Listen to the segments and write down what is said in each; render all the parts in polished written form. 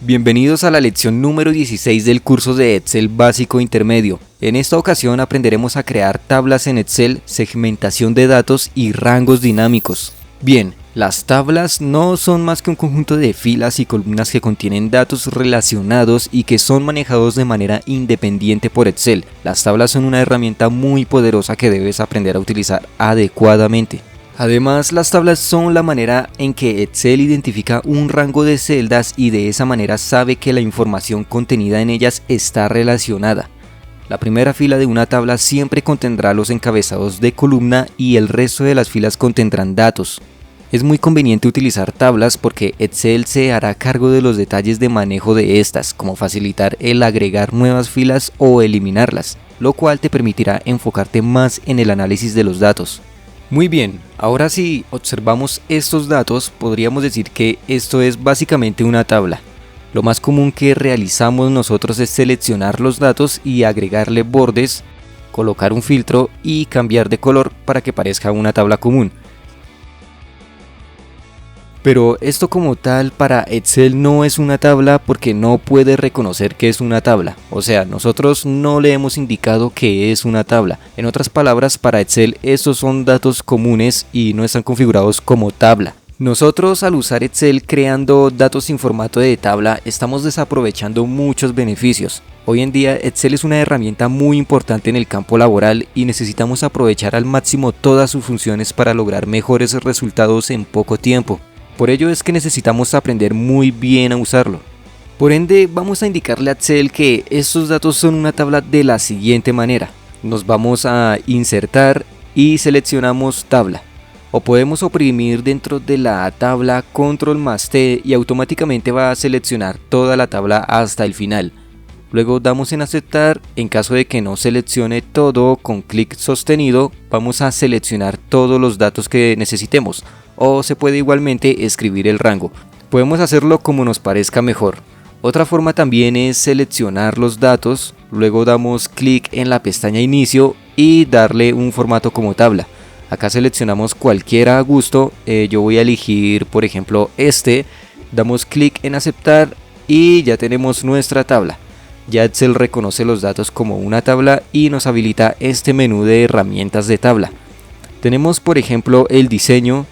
Bienvenidos a la lección número 16 del curso de Excel básico intermedio. En esta ocasión aprenderemos a crear tablas en Excel, segmentación de datos y rangos dinámicos. Bien, las tablas no son más que un conjunto de filas y columnas que contienen datos relacionados y que son manejados de manera independiente por Excel. Las tablas son una herramienta muy poderosa que debes aprender a utilizar adecuadamente. Además, las tablas son la manera en que Excel identifica un rango de celdas y de esa manera sabe que la información contenida en ellas está relacionada. La primera fila de una tabla siempre contendrá los encabezados de columna y el resto de las filas contendrán datos. Es muy conveniente utilizar tablas porque Excel se hará cargo de los detalles de manejo de estas, como facilitar el agregar nuevas filas o eliminarlas, lo cual te permitirá enfocarte más en el análisis de los datos. Muy bien, ahora si observamos estos datos, podríamos decir que esto es básicamente una tabla. Lo más común que realizamos nosotros es seleccionar los datos y agregarle bordes, colocar un filtro y cambiar de color para que parezca una tabla común. Pero esto como tal para Excel no es una tabla porque no puede reconocer que es una tabla. O sea, nosotros no le hemos indicado que es una tabla. En otras palabras, para Excel estos son datos comunes y no están configurados como tabla. Nosotros al usar Excel creando datos sin formato de tabla estamos desaprovechando muchos beneficios. Hoy en día Excel es una herramienta muy importante en el campo laboral y necesitamos aprovechar al máximo todas sus funciones para lograr mejores resultados en poco tiempo. Por ello es que necesitamos aprender muy bien a usarlo. Por ende, vamos a indicarle a Excel que estos datos son una tabla de la siguiente manera. Nos vamos a insertar y seleccionamos tabla. O podemos oprimir dentro de la tabla Control más T y automáticamente va a seleccionar toda la tabla hasta el final. Luego damos en aceptar. En caso de que no seleccione todo, con clic sostenido vamos a seleccionar todos los datos que necesitemos. O se puede igualmente escribir el rango. Podemos hacerlo como nos parezca mejor. Otra forma también es seleccionar los datos, luego damos clic en la pestaña inicio y darle un formato como tabla. Acá seleccionamos cualquiera a gusto, yo voy a elegir por ejemplo damos clic en aceptar y ya tenemos nuestra tabla. Ya Excel reconoce los datos como una tabla y nos habilita este menú de herramientas de tabla. Tenemos por ejemplo el diseño,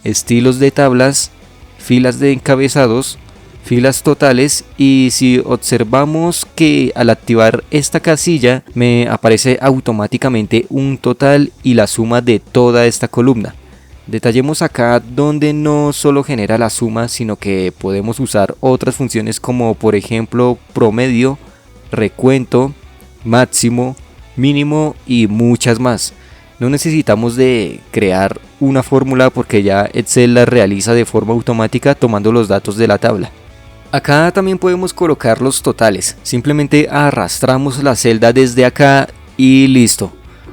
estilos de tablas, filas de encabezados, filas totales y si observamos que al activar esta casilla me aparece automáticamente un total y la suma de toda esta columna. Detallemos acá donde no solo genera la suma sino que podemos usar otras funciones como por ejemplo promedio, recuento, máximo, mínimo y muchas más. No necesitamos de crear una fórmula porque ya Excel la realiza de forma automática tomando los datos de la tabla. Acá también podemos colocar los totales, simplemente arrastramos la celda desde acá y listo.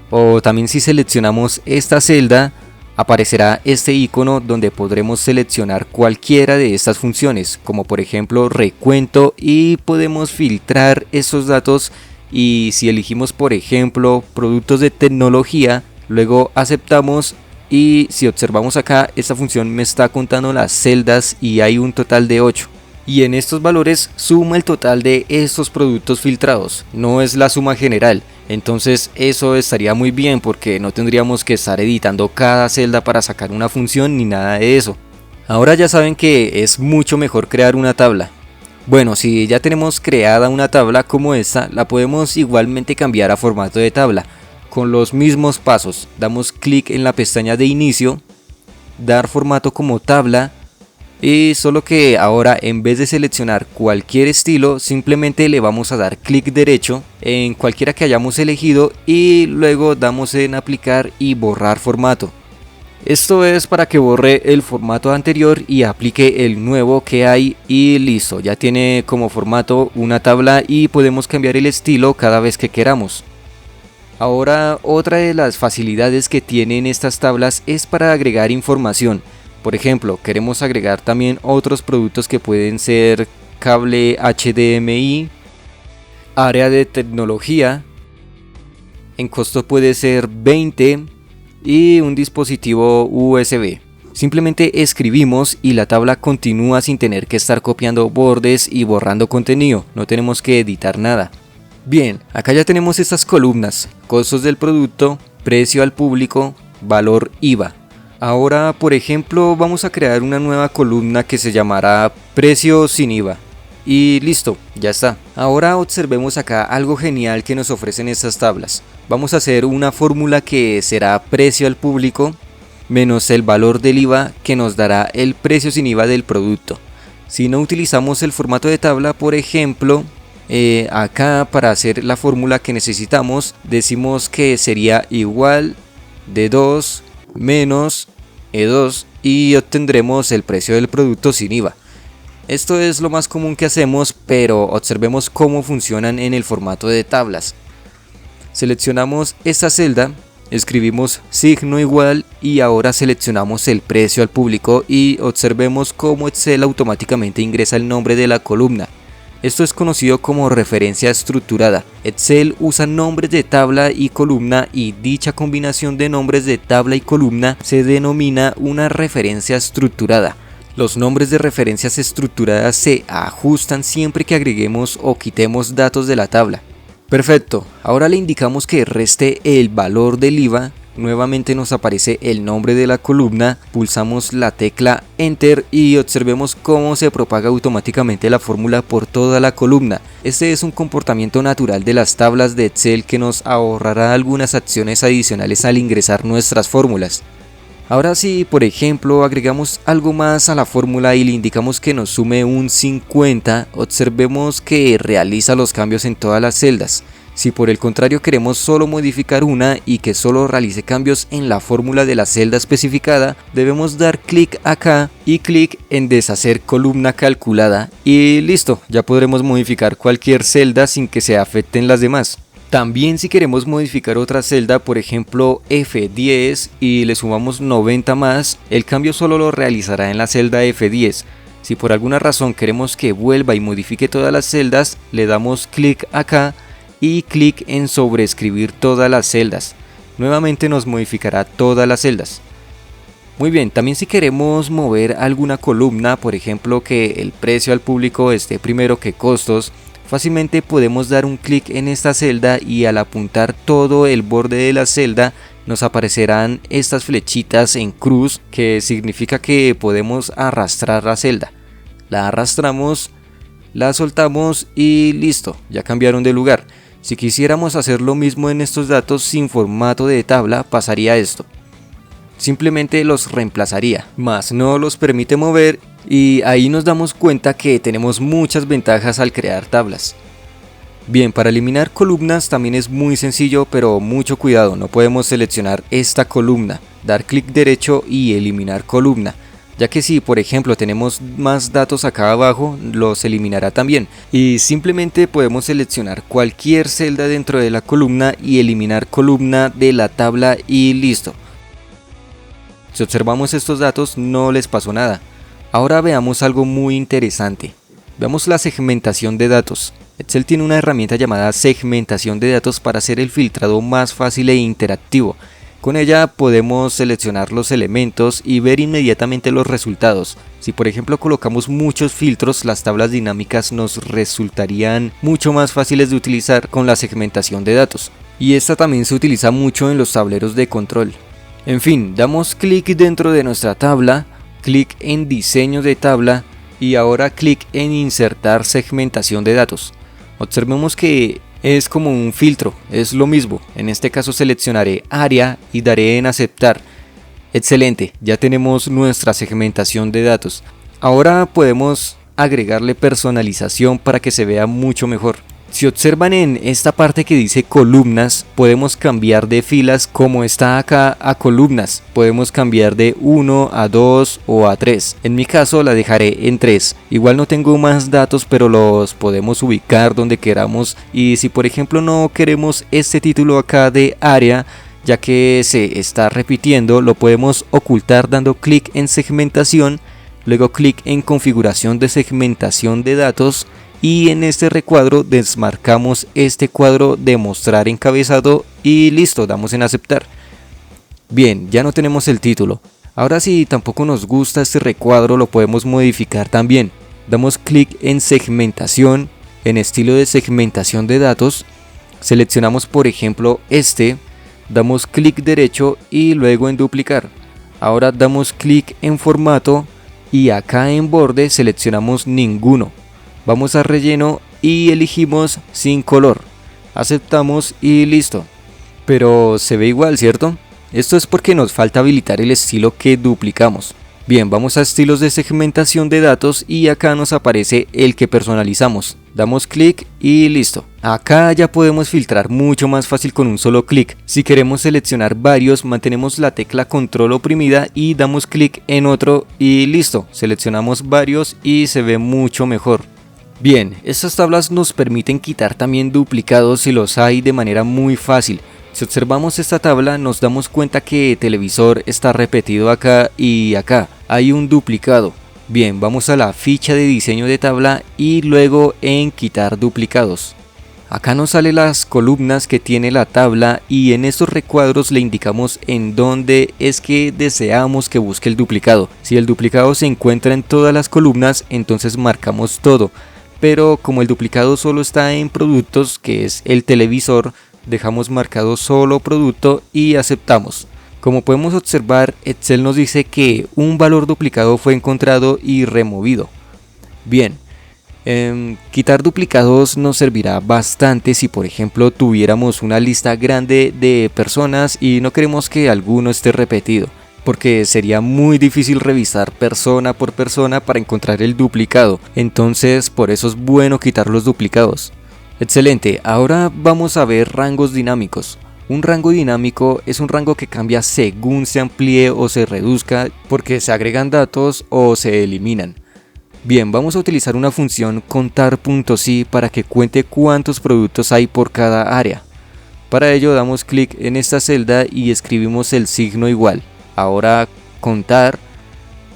O también si seleccionamos esta celda aparecerá este icono donde podremos seleccionar cualquiera de estas funciones como por ejemplo recuento y podemos filtrar esos datos y si elegimos por ejemplo productos de tecnología luego aceptamos y si observamos acá esta función me está contando las celdas y hay un total de 8 y en estos valores suma el total de estos productos filtrados, no es la suma general. Entonces eso estaría muy bien porque no tendríamos que estar editando cada celda para sacar una función ni nada de eso. Ahora ya saben que es mucho mejor crear una tabla. Bueno, si ya tenemos creada una tabla como esta, la podemos igualmente cambiar a formato de tabla. Con los mismos pasos, damos clic en la pestaña de inicio, dar formato como tabla y solo que ahora en vez de seleccionar cualquier estilo simplemente le vamos a dar clic derecho en cualquiera que hayamos elegido y luego damos en aplicar y borrar formato. Esto es para que borre el formato anterior y aplique el nuevo que hay y listo, ya tiene como formato una tabla y podemos cambiar el estilo cada vez que queramos. Ahora otra de las facilidades que tienen estas tablas es para agregar información. Por ejemplo, queremos agregar también otros productos que pueden ser cable HDMI, área de tecnología, en costo puede ser 20 y un dispositivo USB. Simplemente escribimos y la tabla continúa sin tener que estar copiando bordes y borrando contenido, no tenemos que editar nada. Bien, acá ya tenemos estas columnas: costos del producto, precio al público, valor IVA. Ahora, por ejemplo, vamos a crear una nueva columna que se llamará precio sin IVA. Y listo, ya está. Ahora observemos acá algo genial que nos ofrecen estas tablas. Vamos a hacer una fórmula que será precio al público menos el valor del IVA, que nos dará el precio sin IVA del producto. Si no utilizamos el formato de tabla, por ejemplo, acá para hacer la fórmula que necesitamos, decimos que sería igual D2 menos E2 y obtendremos el precio del producto sin IVA. Esto es lo más común que hacemos, pero observemos cómo funcionan en el formato de tablas. Seleccionamos esta celda, escribimos signo igual y ahora seleccionamos el precio al público y observemos cómo Excel automáticamente ingresa el nombre de la columna. Esto es conocido como referencia estructurada. Excel usa nombres de tabla y columna y dicha combinación de nombres de tabla y columna se denomina una referencia estructurada. Los nombres de referencias estructuradas se ajustan siempre que agreguemos o quitemos datos de la tabla. Perfecto, ahora le indicamos que reste el valor del IVA. Nuevamente nos aparece el nombre de la columna, pulsamos la tecla Enter y observemos cómo se propaga automáticamente la fórmula por toda la columna. Este es un comportamiento natural de las tablas de Excel que nos ahorrará algunas acciones adicionales al ingresar nuestras fórmulas. Ahora si por ejemplo agregamos algo más a la fórmula y le indicamos que nos sume un 50, observemos que realiza los cambios en todas las celdas. Si por el contrario queremos solo modificar una y que solo realice cambios en la fórmula de la celda especificada, debemos dar clic acá y clic en deshacer columna calculada y listo, ya podremos modificar cualquier celda sin que se afecten las demás. También si queremos modificar otra celda, por ejemplo F10 y le sumamos 90 más, el cambio solo lo realizará en la celda F10. Si por alguna razón queremos que vuelva y modifique todas las celdas, le damos clic acá y clic en sobreescribir todas las celdas. Nuevamente nos modificará todas las celdas. Muy bien, también si queremos mover alguna columna, por ejemplo que el precio al público esté primero que costos, fácilmente podemos dar un clic en esta celda y al apuntar todo el borde de la celda nos aparecerán estas flechitas en cruz, que significa que podemos arrastrar la celda. La arrastramos, la soltamos y listo, ya cambiaron de lugar. Si quisiéramos hacer lo mismo en estos datos sin formato de tabla, pasaría esto. Simplemente los reemplazaría, mas no los permite mover y ahí nos damos cuenta que tenemos muchas ventajas al crear tablas. Bien, para eliminar columnas también es muy sencillo, pero mucho cuidado, no podemos seleccionar esta columna, dar clic derecho y eliminar columna, ya que si por ejemplo tenemos más datos acá abajo, los eliminará también. Y simplemente podemos seleccionar cualquier celda dentro de la columna y eliminar columna de la tabla y listo. Si observamos estos datos no les pasó nada. Ahora veamos algo muy interesante. Veamos la segmentación de datos. Excel tiene una herramienta llamada segmentación de datos para hacer el filtrado más fácil e interactivo. Con ella podemos seleccionar los elementos y ver inmediatamente los resultados. Si por ejemplo colocamos muchos filtros, las tablas dinámicas nos resultarían mucho más fáciles de utilizar con la segmentación de datos. Y esta también se utiliza mucho en los tableros de control. En fin, damos clic dentro de nuestra tabla, clic en diseño de tabla y ahora clic en insertar segmentación de datos. Observemos que es como un filtro, es lo mismo. En este caso seleccionaré área y daré en aceptar. Excelente, ya tenemos nuestra segmentación de datos. Ahora podemos agregarle personalización para que se vea mucho mejor. Si observan en esta parte que dice columnas, podemos cambiar de filas como está acá a columnas. Podemos cambiar de 1 a 2 o a 3. En mi caso la dejaré en 3. Igual no tengo más datos, pero los podemos ubicar donde queramos. Y si por ejemplo no queremos este título acá de área, ya que se está repitiendo, lo podemos ocultar dando clic en segmentación, luego clic en configuración de segmentación de datos. Y en este recuadro desmarcamos este cuadro de mostrar encabezado y listo, damos en aceptar. Bien, ya no tenemos el título. Ahora si tampoco nos gusta este recuadro lo podemos modificar también. Damos clic en segmentación, en estilo de segmentación de datos, seleccionamos por ejemplo damos clic derecho y luego en duplicar. Ahora damos clic en formato y acá en borde seleccionamos ninguno. Vamos a relleno y elegimos sin color. Aceptamos y listo. Pero se ve igual, ¿cierto? Esto es porque nos falta habilitar el estilo que duplicamos. Bien, vamos a estilos de segmentación de datos y acá nos aparece el que personalizamos. Damos clic y listo. Acá ya podemos filtrar mucho más fácil con un solo clic. Si queremos seleccionar varios, mantenemos la tecla control oprimida y damos clic en otro y listo. Seleccionamos varios y se ve mucho mejor. Bien, estas tablas nos permiten quitar también duplicados si los hay de manera muy fácil. Si observamos esta tabla nos damos cuenta que televisor está repetido acá y acá. Hay un duplicado. Bien, vamos a la ficha de diseño de tabla y luego en quitar duplicados. Acá nos salen las columnas que tiene la tabla y en estos recuadros le indicamos en dónde es que deseamos que busque el duplicado. Si el duplicado se encuentra en todas las columnas, entonces marcamos todo. Pero como el duplicado solo está en productos, que es el televisor, dejamos marcado solo producto y aceptamos. Como podemos observar, Excel nos dice que un valor duplicado fue encontrado y removido. Bien, quitar duplicados nos servirá bastante si por ejemplo tuviéramos una lista grande de personas y no queremos que alguno esté repetido, porque sería muy difícil revisar persona por persona para encontrar el duplicado. Entonces por eso es bueno quitar los duplicados. Excelente, ahora vamos a ver rangos dinámicos. Un rango dinámico es un rango que cambia según se amplíe o se reduzca porque se agregan datos o se eliminan. Bien, vamos a utilizar una función contar.si para que cuente cuántos productos hay por cada área. Para ello damos clic en esta celda y escribimos el signo igual. Ahora contar,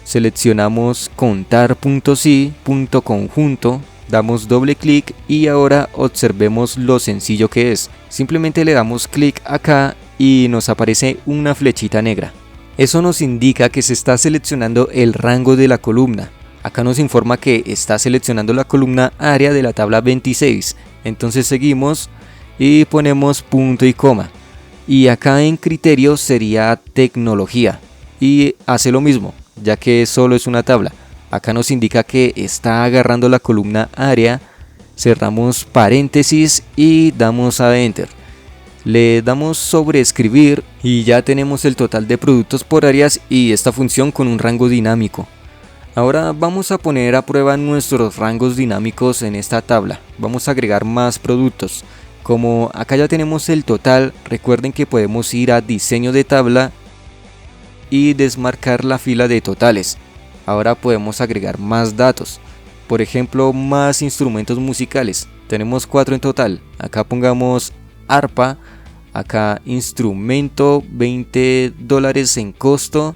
seleccionamos contar.si.conjunto. Damos doble clic y ahora observemos lo sencillo que es. Simplemente le damos clic acá y nos aparece una flechita negra. Eso nos indica que se está seleccionando el rango de la columna. Acá nos informa que está seleccionando la columna área de la tabla 26. Entonces seguimos y ponemos punto y coma. Y acá en criterios sería tecnología. Y hace lo mismo, ya que solo es una tabla. Acá nos indica que está agarrando la columna área, cerramos paréntesis y damos a Enter. Le damos sobre escribir y ya tenemos el total de productos por áreas y esta función con un rango dinámico. Ahora vamos a poner a prueba nuestros rangos dinámicos en esta tabla. Vamos a agregar más productos. Como acá ya tenemos el total, recuerden que podemos ir a diseño de tabla y desmarcar la fila de totales. Ahora podemos agregar más datos, por ejemplo más instrumentos musicales. Tenemos 4 en total. Acá pongamos arpa, acá instrumento, $20 en costo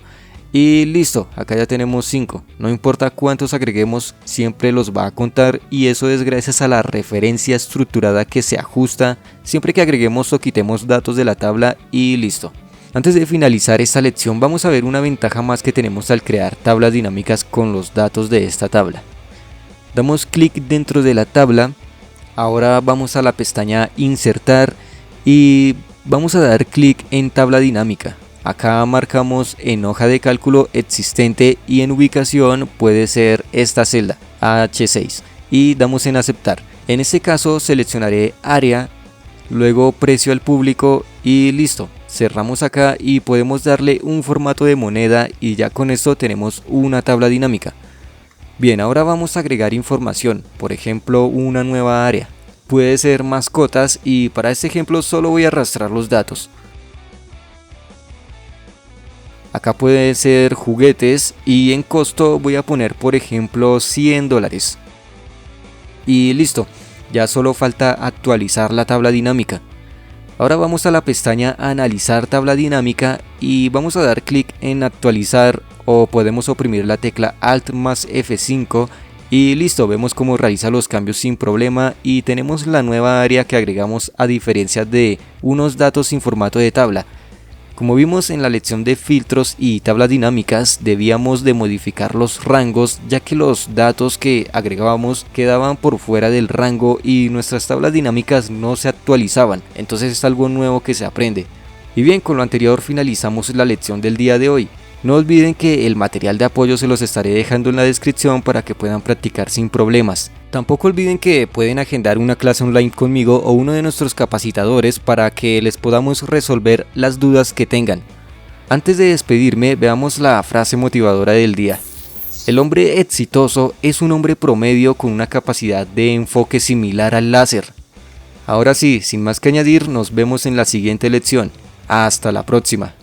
y listo. Acá ya tenemos 5. No importa cuántos agreguemos, siempre los va a contar y eso es gracias a la referencia estructurada que se ajusta siempre que agreguemos o quitemos datos de la tabla y listo. Antes de finalizar esta lección vamos a ver una ventaja más que tenemos al crear tablas dinámicas con los datos de esta tabla. Damos clic dentro de la tabla, ahora vamos a la pestaña insertar y vamos a dar clic en tabla dinámica. Acá marcamos en hoja de cálculo existente y en ubicación puede ser esta celda H6 y damos en aceptar. En este caso seleccionaré área, luego precio al público y listo. Cerramos acá y podemos darle un formato de moneda y ya con esto tenemos una tabla dinámica. Bien, ahora vamos a agregar información, por ejemplo una nueva área. Puede ser mascotas y para este ejemplo solo voy a arrastrar los datos. Acá puede ser juguetes y en costo voy a poner por ejemplo $100. Y listo, ya solo falta actualizar la tabla dinámica. Ahora vamos a la pestaña Analizar tabla dinámica y vamos a dar clic en actualizar o podemos oprimir la tecla Alt más F5 y listo, vemos cómo realiza los cambios sin problema y tenemos la nueva área que agregamos a diferencia de unos datos sin formato de tabla. Como vimos en la lección de filtros y tablas dinámicas, debíamos de modificar los rangos ya que los datos que agregábamos quedaban por fuera del rango y nuestras tablas dinámicas no se actualizaban, entonces es algo nuevo que se aprende. Y bien, con lo anterior finalizamos la lección del día de hoy. No olviden que el material de apoyo se los estaré dejando en la descripción para que puedan practicar sin problemas. Tampoco olviden que pueden agendar una clase online conmigo o uno de nuestros capacitadores para que les podamos resolver las dudas que tengan. Antes de despedirme, veamos la frase motivadora del día. El hombre exitoso es un hombre promedio con una capacidad de enfoque similar al láser. Ahora sí, sin más que añadir, nos vemos en la siguiente lección. Hasta la próxima.